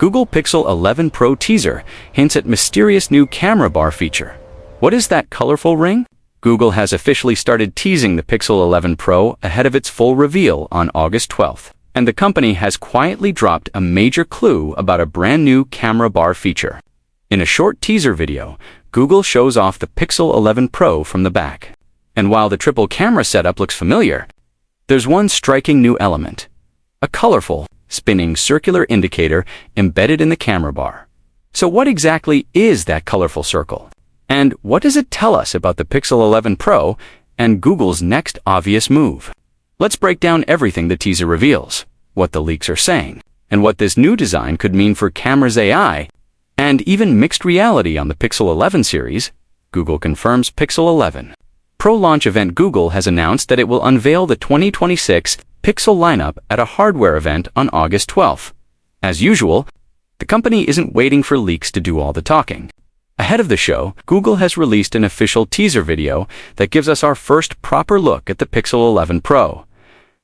Google Pixel 11 Pro teaser hints at mysterious new camera bar feature. What is that colorful ring? Google has officially started teasing the Pixel 11 Pro ahead of its full reveal on August 12th, and the company has quietly dropped a major clue about a brand new camera bar feature. In a short teaser video, Google shows off the Pixel 11 Pro from the back. And while the triple camera setup looks familiar, there's one striking new element: a colorful, spinning circular indicator embedded in the camera bar. So what exactly is that colorful circle? And what does it tell us about the Pixel 11 Pro and Google's next obvious move? Let's break down everything the teaser reveals, what the leaks are saying, and what this new design could mean for cameras, AI, and even mixed reality on the Pixel 11 series. Google confirms Pixel 11 Pro launch event. Google has announced that it will unveil the 2026 Pixel lineup at a hardware event on August 12th. As usual, the company isn't waiting for leaks to do all the talking. Ahead of the show, Google has released an official teaser video that gives us our first proper look at the Pixel 11 Pro.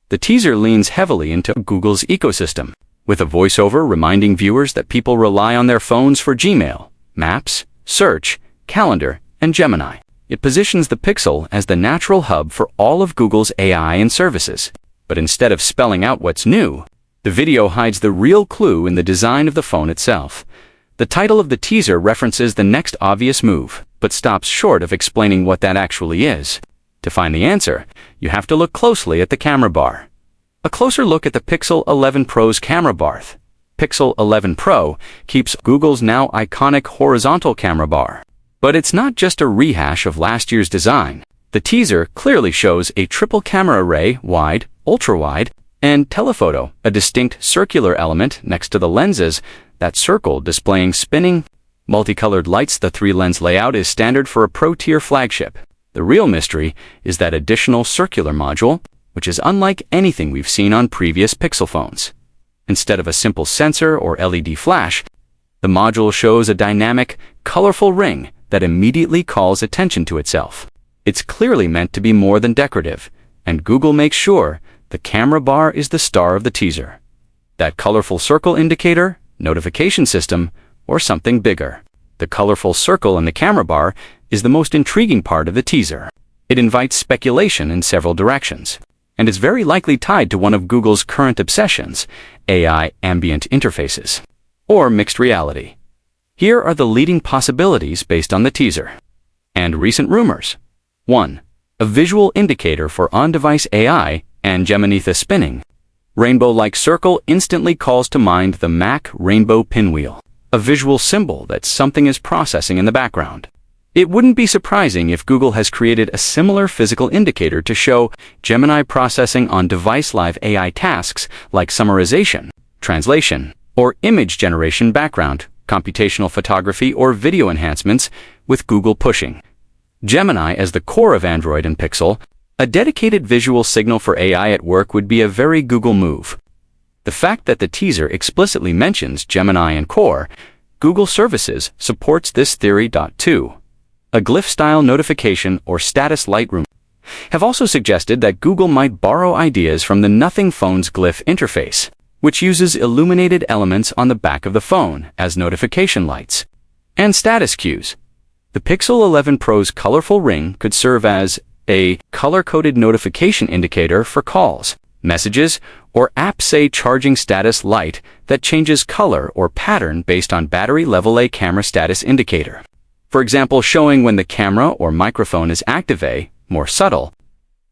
The teaser leans heavily into Google's ecosystem, with a voiceover reminding viewers that people rely on their phones for Gmail, Maps, Search, Calendar, and Gemini. It positions the Pixel as the natural hub for all of Google's AI and services. But instead of spelling out what's new, the video hides the real clue in the design of the phone itself. The title of the teaser references the next obvious move, but stops short of explaining what that actually is. To find the answer, you have to look closely at the camera bar. A closer look at the Pixel 11 Pro's camera bar. Pixel 11 Pro keeps Google's now iconic horizontal camera bar. But it's not just a rehash of last year's design. The teaser clearly shows a triple camera array, wide, ultra-wide, and telephoto, a distinct circular element next to the lenses, that circle displaying spinning, multicolored lights. The three-lens layout is standard for a Pro-tier flagship. The real mystery is that additional circular module, which is unlike anything we've seen on previous Pixel phones. Instead of a simple sensor or LED flash, the module shows a dynamic, colorful ring that immediately calls attention to itself. It's clearly meant to be more than decorative, and Google makes sure the camera bar is the star of the teaser. That colorful circle indicator, notification system, or something bigger. The colorful circle in the camera bar is the most intriguing part of the teaser. It invites speculation in several directions, and is very likely tied to one of Google's current obsessions: AI ambient interfaces, or mixed reality. Here are the leading possibilities based on the teaser and recent rumors. 1. A visual indicator for on-device AI and Gemini. The spinning, rainbow-like circle instantly calls to mind the Mac rainbow pinwheel, a visual symbol that something is processing in the background. It wouldn't be surprising if Google has created a similar physical indicator to show Gemini processing on device live AI tasks like summarization, translation, or image generation, background, computational photography, or video enhancements, with Google pushing Gemini as the core of Android and Pixel. A dedicated visual signal for AI at work would be a very Google move. The fact that the teaser explicitly mentions Gemini and Core Google services supports this theory. 2. A glyph-style notification or status Lightroom have also suggested that Google might borrow ideas from the Nothing phone's glyph interface, which uses illuminated elements on the back of the phone as notification lights and status cues. The Pixel 11 Pro's colorful ring could serve as a color-coded notification indicator for calls, messages, or apps, say charging status light that changes color or pattern based on battery level. A camera status indicator, for example, showing when the camera or microphone is active. A more subtle,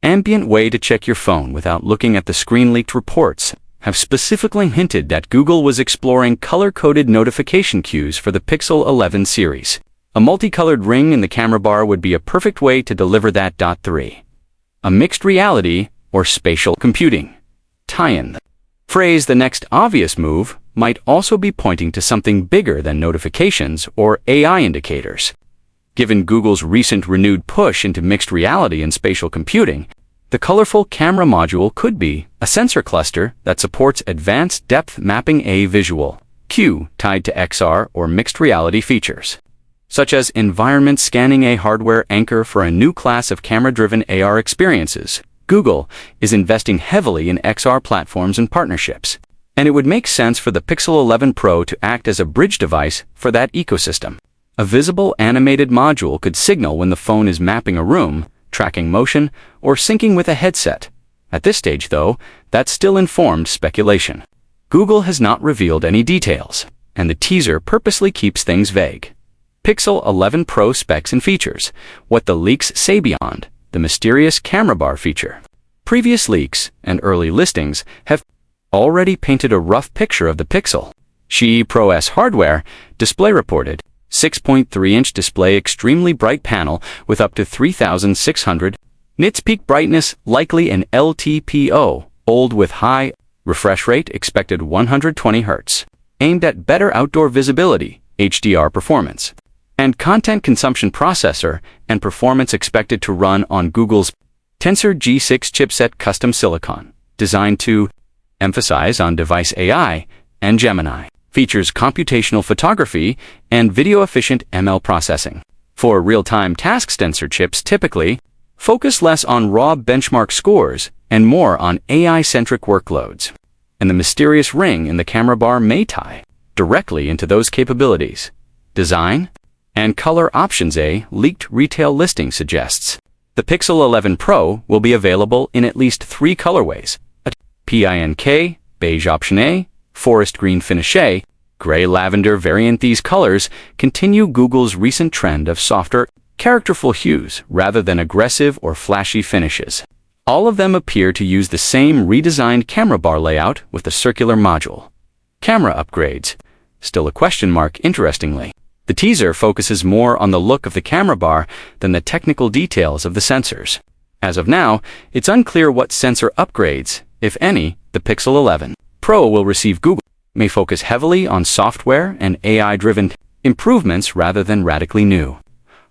ambient way to check your phone without looking at the screen. Leaked reports have specifically hinted that Google was exploring color-coded notification cues for the Pixel 11 series. A multicolored ring in the camera bar would be a perfect way to deliver that. 3. A mixed reality or spatial computing tie-in. The phrase "the next obvious move" might also be pointing to something bigger than notifications or AI indicators. Given Google's recent renewed push into mixed reality and spatial computing, the colorful camera module could be a sensor cluster that supports advanced depth mapping. A visual cue tied to XR or mixed reality features, such as environment scanning. A hardware anchor for a new class of camera-driven AR experiences. Google is investing heavily in XR platforms and partnerships, And it would make sense for the Pixel 11 Pro to act as a bridge device for that ecosystem. A visible animated module could signal when the phone is mapping a room, tracking motion, or syncing with a headset. At this stage, though, that's still informed speculation. Google has not revealed any details, and the teaser purposely keeps things vague. Pixel 11 Pro specs and features, what the leaks say beyond the mysterious camera bar feature. Previous leaks and early listings have already painted a rough picture of the Pixel. G6 Pro S hardware, display reported, 6.3-inch display, extremely bright panel with up to 3600 nits peak brightness, likely an LTPO, old with high refresh rate, expected 120 Hz, aimed at better outdoor visibility, HDR performance, and content consumption processor and performance expected to run on Google's Tensor G6 chipset custom silicon, designed to emphasize on-device AI and Gemini. Features computational photography and video-efficient ML processing. For real-time tasks, Tensor chips typically focus less on raw benchmark scores and more on AI-centric workloads. And the mysterious ring in the camera bar may tie directly into those capabilities. Design and color options. A leaked retail listing suggests the Pixel 11 Pro will be available in at least 3 colorways: a pink, beige option A, forest green finish A, gray lavender variant. These colors continue Google's recent trend of softer, characterful hues rather than aggressive or flashy finishes. All of them appear to use the same redesigned camera bar layout with the circular module. Camera upgrades. Still a question mark, interestingly. The teaser focuses more on the look of the camera bar than the technical details of the sensors. As of now, it's unclear what sensor upgrades, if any, the Pixel 11 Pro will receive. Google may focus heavily on software and AI-driven improvements rather than radically new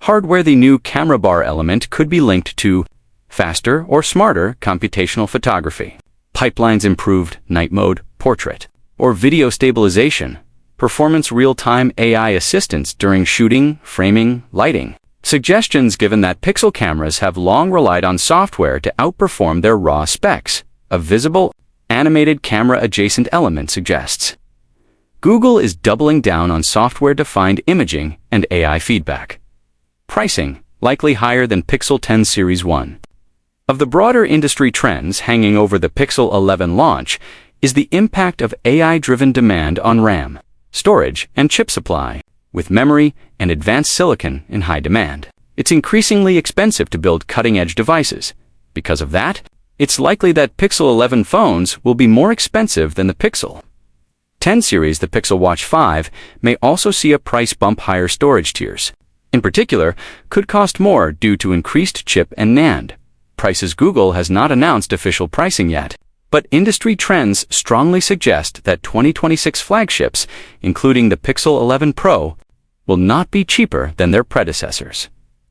hardware. The new camera bar element could be linked to faster or smarter computational photography, pipelines, improved night mode, portrait, or video stabilization, performance, real-time AI assistance during shooting, framing, lighting. Suggestions given that Pixel cameras have long relied on software to outperform their raw specs. A visible, animated camera adjacent element suggests Google is doubling down on software-defined imaging and AI feedback. Pricing, likely higher than Pixel 10 Series 1. Of the broader industry trends hanging over the Pixel 11 launch is the impact of AI-driven demand on RAM, storage, and chip supply. With memory and advanced silicon in high demand, it's increasingly expensive to build cutting-edge devices. Because of that, it's likely that Pixel 11 phones will be more expensive than the Pixel 10 series. The Pixel Watch 5 may also see a price bump. Higher storage tiers, in particular, could cost more due to increased chip and NAND prices. Google has not announced official pricing yet, but industry trends strongly suggest that 2026 flagships, including the Pixel 11 Pro, will not be cheaper than their predecessors.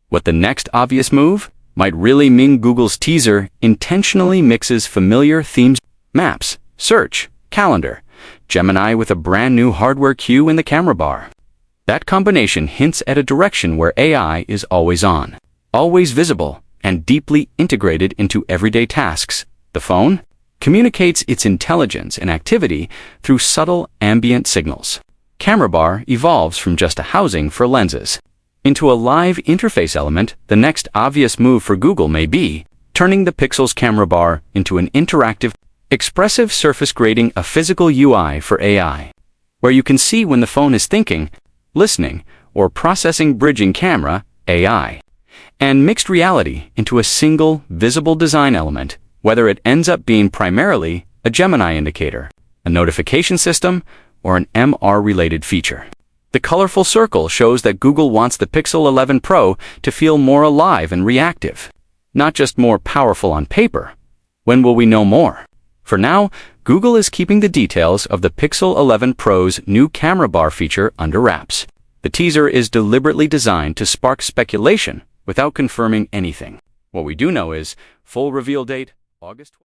What the next obvious move might really mean. Google's teaser intentionally mixes familiar themes: Maps, Search, Calendar, Gemini with a brand new hardware cue in the camera bar. That combination hints at a direction where AI is always on, always visible, and deeply integrated into everyday tasks. The phone communicates its intelligence and activity through subtle ambient signals. Camera bar evolves from just a housing for lenses into a live interface element. The next obvious move for Google may be turning the Pixel's camera bar into an interactive, expressive surface, creating a physical UI for AI, where you can see when the phone is thinking, listening, or processing, bridging camera, AI, and mixed reality into a single, visible design element, whether it ends up being primarily a Gemini indicator, a notification system, or an MR-related feature. The colorful circle shows that Google wants the Pixel 11 Pro to feel more alive and reactive, not just more powerful on paper. When will we know more? For now, Google is keeping the details of the Pixel 11 Pro's new camera bar feature under wraps. The teaser is deliberately designed to spark speculation without confirming anything. What we do know is full reveal date, August 12th.